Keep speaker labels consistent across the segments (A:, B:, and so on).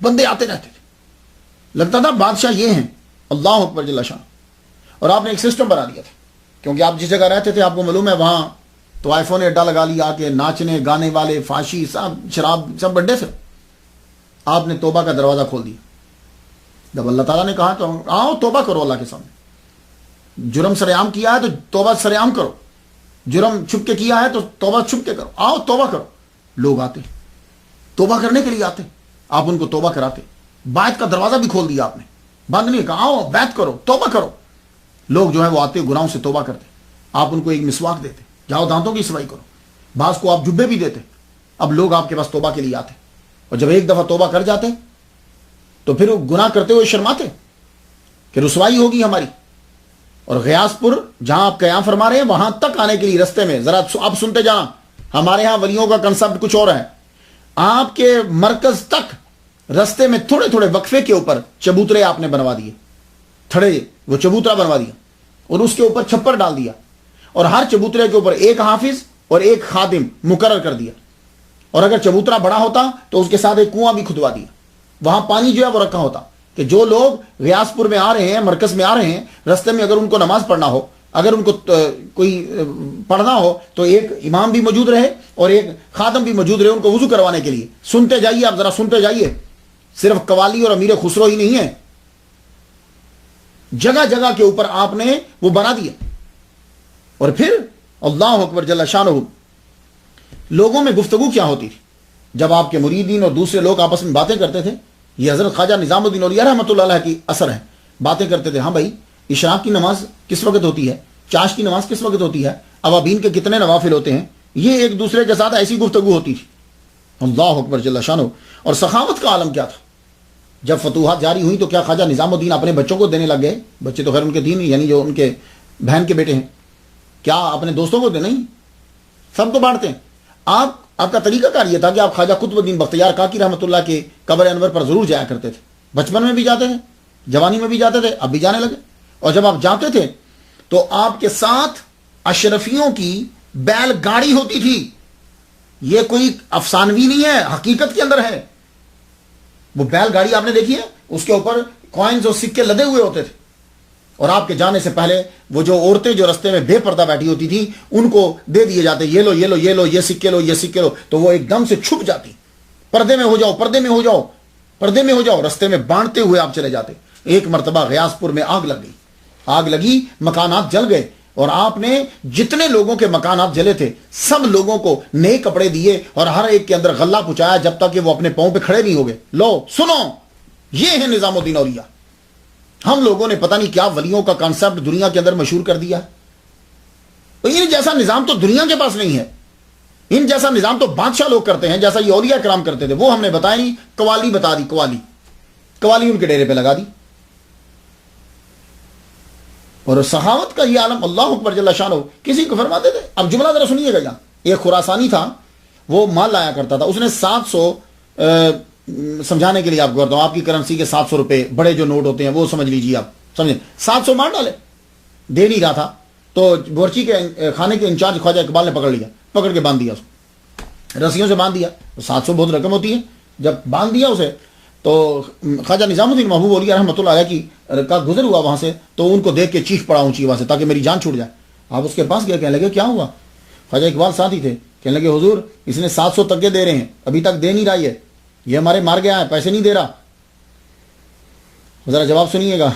A: بندے آتے رہتے تھے، لگتا تھا بادشاہ یہ ہیں، اللہ اکبر جل شان. اور آپ نے ایک سسٹم بنا دیا تھا، کیونکہ آپ جس جگہ رہتے تھے آپ کو معلوم ہے وہاں تو آئی فون اڈا لگا لیا، کے ناچنے گانے والے فاشی سب شراب سب بڑے سے. آپ نے توبہ کا دروازہ کھول دیا. جب اللہ تعالیٰ نے کہا تو آؤ توبہ کرو اللہ کے سامنے. جرم سرعام کیا ہے تو توبہ سرعام کرو، جرم چھپ کے کیا ہے تو توبہ چھپ کے کرو، آؤ توبہ کرو. لوگ آتے توبہ کرنے کے لیے آتے، آپ ان کو توبہ کراتے. بیعت کا دروازہ بھی کھول دیا آپ نے، بند نہیں کہا آؤ بیعت کرو توبہ کرو. لوگ جو ہے وہ آتے گناہوں سے توبہ کرتے، آپ ان کو ایک مسواک دیتے، جاؤ دانتوں کی صفائی کرو. بعض کو آپ جبے بھی دیتے. اب لوگ آپ کے پاس توبہ کے لیے آتے، اور جب ایک دفعہ توبہ کر جاتے تو پھر وہ گناہ کرتے ہوئے شرماتے کہ رسوائی ہوگی ہماری. اور غیاث پور جہاں آپ قیام فرما رہے ہیں وہاں تک آنے کے لیے رستے میں ذرا آپ سنتے جانا، ہمارے ہاں ولیوں کا کنسپٹ کچھ اور ہے. آپ کے مرکز تک رستے میں تھوڑے تھوڑے وقفے کے اوپر چبوترے آپ نے بنوا دیے، تھڑے وہ چبوترا بنوا دیا اور اس کے اوپر چھپر ڈال دیا، اور ہر چبوترے کے اوپر ایک حافظ اور ایک خادم مقرر کر دیا. اور اگر چبوترا بڑا ہوتا تو اس کے ساتھ ایک کنواں بھی کھدوا دیا. وہاں پانی جو ہے وہ رکھا ہوتا کہ جو لوگ ریاض پور میں آ رہے ہیں، مرکز میں آ رہے ہیں، رستے میں اگر ان کو نماز پڑھنا ہو، اگر ان کو کوئی پڑھنا ہو تو ایک امام بھی موجود رہے اور ایک خادم بھی موجود رہے ان کو وضو کروانے کے لیے. سنتے جائیے آپ، ذرا سنتے جائیے. صرف قوالی اور امیر خسرو ہی نہیں ہے، جگہ جگہ کے اوپر آپ نے وہ بنا دیا. اور پھر اللہ اکبر جل شانہ، لوگوں میں گفتگو کیا ہوتی تھی جب آپ کے مریدین اور دوسرے لوگ آپس میں باتیں کرتے تھے. یہ حضرت خواجہ نظام الدین اولیاء رحمۃ اللہ علیہ کی اثر ہے. باتیں کرتے تھے، ہاں بھائی اشراق کی نماز کس وقت ہوتی ہے، چاش کی نماز کس وقت ہوتی ہے، اوابین کے کتنے نوافل ہوتے ہیں. یہ ایک دوسرے کے ساتھ ایسی گفتگو ہوتی تھی. اللہ اکبر جل شانہ. اور سخاوت کا عالم کیا تھا. جب فتوحات جاری ہوئی تو کیا خواجہ نظام الدین اپنے بچوں کو دینے لگ گئے؟ بچے تو خیر ان کے دین یعنی جو ان کے بہن کے بیٹے ہیں، کیا اپنے دوستوں کو دے؟ نہیں، سب کو بانٹتے ہیں. آپ کا طریقہ کار یہ تھا کہ آپ خواجہ قطب الدین بختیار کاکی رحمۃ اللہ کے قبر انور پر ضرور جایا کرتے تھے. بچپن میں بھی جاتے تھے، جوانی میں بھی جاتے تھے، اب بھی جانے لگے. اور جب آپ جاتے تھے تو آپ کے ساتھ اشرفیوں کی بیل گاڑی ہوتی تھی. یہ کوئی افسانوی نہیں ہے، حقیقت کے اندر ہے. وہ بیل گاڑی آپ نے دیکھی ہے، اس کے اوپر کوائنز اور سکے لدے ہوئے ہوتے تھے. اور آپ کے جانے سے پہلے وہ جو عورتیں جو رستے میں بے پردہ بیٹھی ہوتی تھیں ان کو دے دیے جاتے، یہ لو یہ لو یہ لو، یہ سکے لو یہ سکے لو. تو وہ ایک دم سے چھپ جاتی، پردے میں ہو جاؤ پردے میں ہو جاؤ پردے میں ہو جاؤ. رستے میں بانٹتے ہوئے آپ چلے جاتے. ایک مرتبہ غیاث پور میں آگ لگ گئی، آگ لگی، مکانات جل گئے. اور آپ نے جتنے لوگوں کے مکانات جلے تھے سب لوگوں کو نئے کپڑے دیے اور ہر ایک کے اندر غلہ پہنچایا جب تک کہ وہ اپنے پاؤں پہ کھڑے نہیں ہو گئے. لو سنو، یہ ہے نظام الدین اولیاء. ہم لوگوں نے پتہ نہیں کیا ولیوں کا کانسیپٹ دنیا کے اندر مشہور کر دیا. ان جیسا نظام تو دنیا کے پاس نہیں ہے. ان جیسا نظام تو بادشاہ لوگ کرتے ہیں، جیسا یہ اولیاء کرام کرتے تھے وہ ہم نے بتایا نہیں. قوالی بتا دی، قوالی ان کے ڈیرے پہ لگا دی. اور سخاوت کا یہ عالم، اللہ اکبر جل شانہ. کسی کو فرماتے تھے، اب جملہ ذرا سنیے گا. یہاں ایک خراسانی تھا، وہ مال لایا کرتا تھا. اس نے 700 سمجھانے کے لیے آپ کو کرتا ہوں، آپ کی کرنسی کے 700 روپے بڑے جو نوٹ ہوتے ہیں وہ سمجھ لیجیے، آپ سمجھیں 700 مار ڈالے. دے نہیں رہا تھا تو بورچی کے کھانے کے انچارج خواجہ اقبال نے پکڑ لیا، پکڑ کے باندھ دیا، اس کو رسیوں سے باندھ دیا. 700 بہت رقم ہوتی ہے. جب باندھ دیا اسے تو خواجہ نظام الدین محبوب اولیاء رحمۃ اللہ علیہ کا گزر ہوا وہاں سے، تو ان کو دیکھ کے چیخ پڑا اونچی آواز سے تاکہ میری جان چھوٹ جائے. آپ اس کے پاس گئے، کہنے لگے کیا ہوا؟ خواجہ اقبال ساتھ ہی تھے. کہنے لگے حضور اس نے 700 تک دے رہے ہیں، ابھی تک دے نہیں رہا، یہ ہمارے مار گیا ہے، پیسے نہیں دے رہا. ذرا جواب سنیے گا.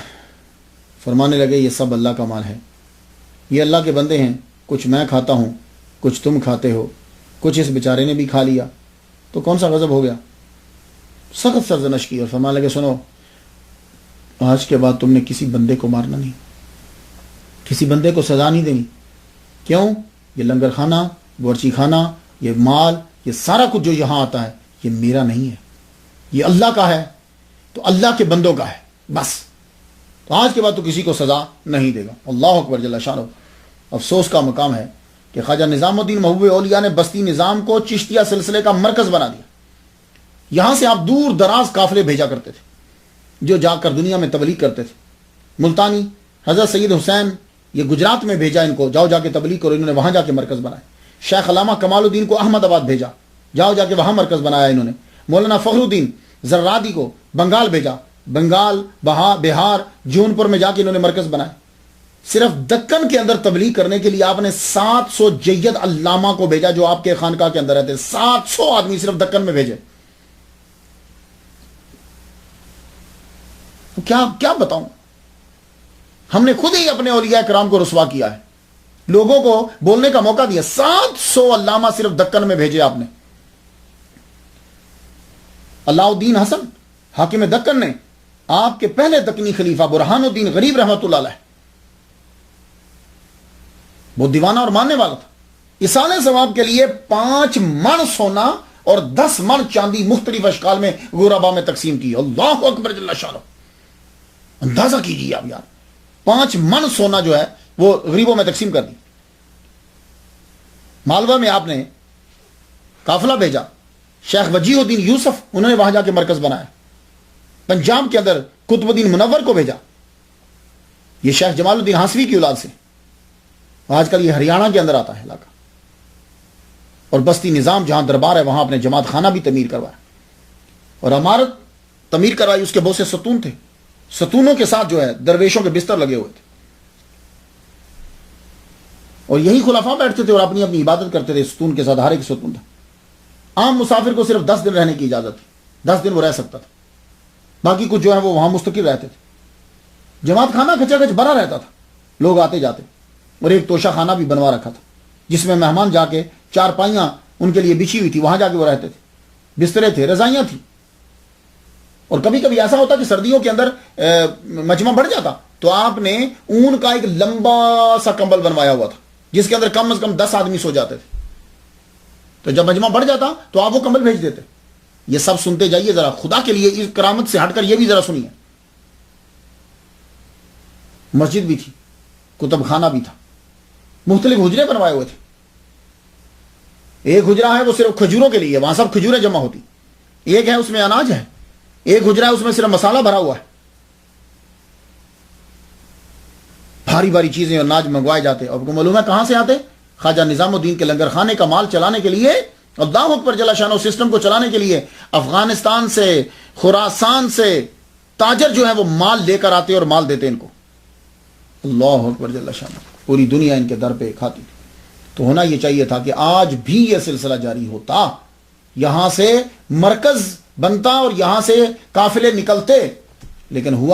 A: فرمانے لگے یہ سب اللہ کا مال ہے، یہ اللہ کے بندے ہیں. کچھ میں کھاتا ہوں، کچھ تم کھاتے ہو، کچھ اس بیچارے نے بھی کھا لیا، تو کون سا غضب ہو گیا؟ سخت سرزنش کی. اور فرمانے لگے سنو، آج کے بعد تم نے کسی بندے کو مارنا نہیں، کسی بندے کو سزا نہیں دینی. کیوں؟ یہ لنگر خانہ، بورچی خانہ، یہ مال، یہ سارا کچھ جو یہاں آتا ہے یہ میرا نہیں ہے، یہ اللہ کا ہے، تو اللہ کے بندوں کا ہے بس. تو آج کے بعد تو کسی کو سزا نہیں دے گا. اللہ اکبر جل شانہ. افسوس کا مقام ہے کہ خواجہ نظام الدین محبوب اولیاء نے بستی نظام کو چشتیہ سلسلے کا مرکز بنا دیا. یہاں سے آپ دور دراز قافلے بھیجا کرتے تھے جو جا کر دنیا میں تبلیغ کرتے تھے. ملتانی حضرت سید حسین، یہ گجرات میں بھیجا ان کو، جاؤ جا کے تبلیغ کرو. انہوں نے وہاں جا کے مرکز بنایا. شیخ علامہ کمال الدین کو احمد آباد بھیجا، جاؤ جا کے وہاں مرکز بنایا انہوں نے. مولانا فخر الدین زرادی کو بنگال بھیجا، بنگال، بہار، جونپور میں جا کے انہوں نے مرکز بنائے۔ صرف دکن کے اندر تبلیغ کرنے کے لیے آپ نے 700 جید علامہ کو بھیجا جو آپ کے خانقاہ کے اندر رہتے، 700 آدمی صرف دکن میں بھیجے۔ کیا بتاؤں، ہم نے خود ہی اپنے اولیاء کرام کو رسوا کیا ہے، لوگوں کو بولنے کا موقع دیا۔ 700 علامہ صرف دکن میں بھیجے آپ نے۔ اللہ الدین حسن حاکم دکن نے، آپ کے پہلے دکنی خلیفہ برہان الدین غریب رحمۃ اللہ علیہ، وہ دیوانہ اور ماننے والا تھا، ایصال ثواب کے لیے 5 من سونا اور 10 من چاندی مختلف اشکال میں غربا میں تقسیم کی۔ اللہ اکبر جل شانہ، اندازہ کیجیے آپ یار، 5 من سونا جو ہے وہ غریبوں میں تقسیم کر دی۔ مالوہ میں آپ نے قافلہ بھیجا، شیخ وجیہ الدین یوسف، انہوں نے وہاں جا کے مرکز بنایا۔ پنجاب کے اندر قطب الدین منور کو بھیجا، یہ شیخ جمال الدین ہانسوی کی اولاد سے، آج کل یہ ہریانہ کے اندر آتا ہے علاقہ۔ اور بستی نظام جہاں دربار ہے وہاں اپنے جماعت خانہ بھی تعمیر کروایا، اور عمارت تعمیر کروائی، اس کے بہت سے ستون تھے، ستونوں کے ساتھ جو ہے درویشوں کے بستر لگے ہوئے تھے، اور یہی خلفاء بیٹھتے تھے اور اپنی اپنی عبادت کرتے تھے ستون کے ساتھ، ہر ایک ستون تھا۔ عام مسافر کو صرف 10 دن رہنے کی اجازت تھی، 10 دن وہ رہ سکتا تھا، باقی کچھ جو ہے وہ وہاں مستقل رہتے تھے۔ جماعت خانہ کھچا کھچ بھرا رہتا تھا، لوگ آتے جاتے، اور ایک توشہ خانہ بھی بنوا رکھا تھا جس میں مہمان جا کے چارپائیاں ان کے لیے بچھی ہوئی تھی، وہاں جا کے وہ رہتے تھے، بسترے تھے، رضائیاں تھیں۔ اور کبھی کبھی ایسا ہوتا کہ سردیوں کے اندر مجمع بڑھ جاتا تو آپ نے اون کا ایک لمبا سا کمبل بنوایا ہوا تھا جس کے اندر کم از کم 10 آدمی سو جاتے تھے، تو جب مجمع بڑھ جاتا تو آپ وہ کمبل بھیج دیتے۔ یہ سب سنتے جائیے ذرا، خدا کے لیے اس کرامت سے ہٹ کر یہ بھی ذرا سنیے۔ مسجد بھی تھی، کتب خانہ بھی تھا، مختلف حجرے بنوائے ہوئے تھے۔ ایک حجرہ ہے وہ صرف کھجوروں کے لیے، وہاں سب کھجوریں جمع ہوتی، ایک ہے اس میں اناج ہے، ایک حجرہ ہے اس میں صرف مسالہ بھرا ہوا ہے، بھاری بھاری چیزیں اور اناج منگوائے جاتے۔ اور معلوم ہے کہاں سے آتے؟ خواجہ نظام الدین کے لنگر خانے کا مال چلانے کے لیے، اللہ اکبر جل شانہ، سسٹم کو چلانے کے لیے افغانستان سے، خراسان سے تاجر جو ہے وہ مال لے کر آتے اور مال دیتے ان کو۔ اللہ اکبر جل شانہ، پوری دنیا ان کے در پہ کھاتی تھی۔ تو ہونا یہ چاہیے تھا کہ آج بھی یہ سلسلہ جاری ہوتا، یہاں سے مرکز بنتا اور یہاں سے قافلے نکلتے، لیکن ہوا